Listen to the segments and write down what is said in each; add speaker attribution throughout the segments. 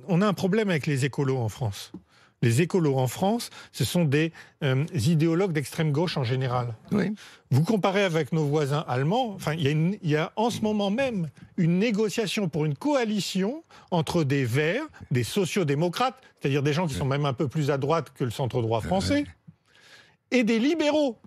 Speaker 1: on a un problème avec les écolos en France. Les écolos en France, ce sont des idéologues d'extrême gauche en général.
Speaker 2: Oui.
Speaker 1: Vous comparez avec nos voisins allemands, enfin, il y a en ce moment même une négociation pour une coalition entre des Verts, des sociodémocrates, c'est-à-dire des gens qui sont même un peu plus à droite que le centre-droit français, et des libéraux.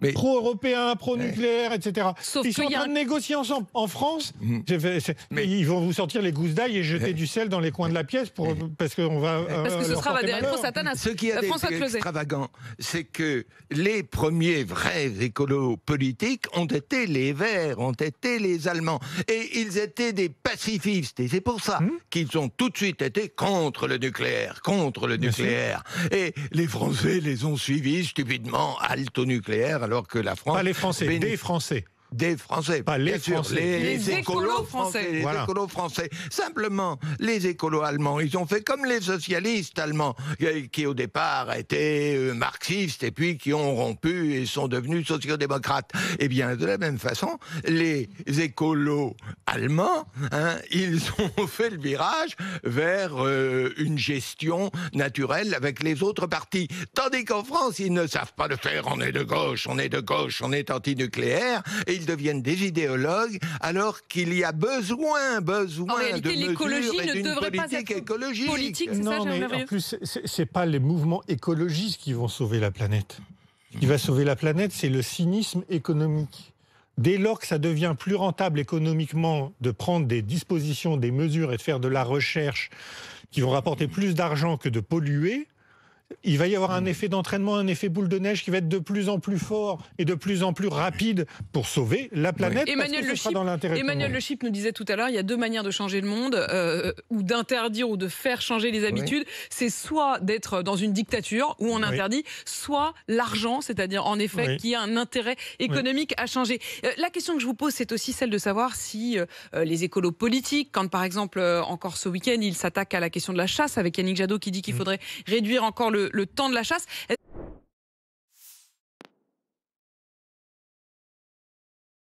Speaker 2: Mais...
Speaker 1: pro-européens, pro-nucléaires, etc.
Speaker 3: Sauf
Speaker 1: ils sont en train de négocier ensemble. En France, ils vont vous sortir les gousses d'ail et jeter du sel dans les coins de la pièce parce que
Speaker 3: ce sera Valérie Satanas.
Speaker 2: Ce qui est extravagant, c'est que les premiers vrais écolos politiques ont été les Verts, ont été les Allemands. Et ils étaient des pacifistes. Et c'est pour ça qu'ils ont tout de suite été contre le nucléaire. Et les Français les ont suivis stupidement, halte au nucléaire, alors que la France...
Speaker 1: Pas les Français, des Français.
Speaker 2: Des Français,
Speaker 1: pas les Français.
Speaker 2: Les écolos français. Les écolos français. Simplement, les écolos allemands, ils ont fait comme les socialistes allemands, qui au départ étaient marxistes et puis qui ont rompu et sont devenus sociodémocrates. Eh bien, de la même façon, les écolos allemands, ils ont fait le virage vers une gestion naturelle avec les autres partis. Tandis qu'en France, ils ne savent pas le faire. On est de gauche, on est anti-nucléaire. Et ils deviennent des idéologues alors qu'il y a besoin
Speaker 3: en réalité,
Speaker 2: de
Speaker 3: l'écologie
Speaker 2: mesures et
Speaker 3: ne
Speaker 2: d'une
Speaker 3: devrait pas
Speaker 2: politique
Speaker 3: être
Speaker 2: écologique.
Speaker 3: Politique, c'est
Speaker 1: non,
Speaker 3: ça,
Speaker 1: mais en plus, c'est pas les mouvements écologistes qui vont sauver la planète. Ce qui va sauver la planète, c'est le cynisme économique. Dès lors que ça devient plus rentable économiquement de prendre des dispositions, des mesures et de faire de la recherche qui vont rapporter plus d'argent que de polluer, il va y avoir un effet d'entraînement, un effet boule de neige qui va être de plus en plus fort et de plus en plus rapide pour sauver la planète.
Speaker 3: Oui.
Speaker 1: Emmanuel
Speaker 3: Le Chip nous disait tout à l'heure, il y a deux manières de changer le monde, ou d'interdire ou de faire changer les habitudes. Oui. C'est soit d'être dans une dictature où on interdit, soit l'argent, c'est-à-dire en effet qu'il y a un intérêt économique à changer. La question que je vous pose, c'est aussi celle de savoir si les écolos politiques, quand par exemple encore ce week-end, ils s'attaquent à la question de la chasse avec Yannick Jadot qui dit qu'il faudrait réduire encore le temps de la chasse.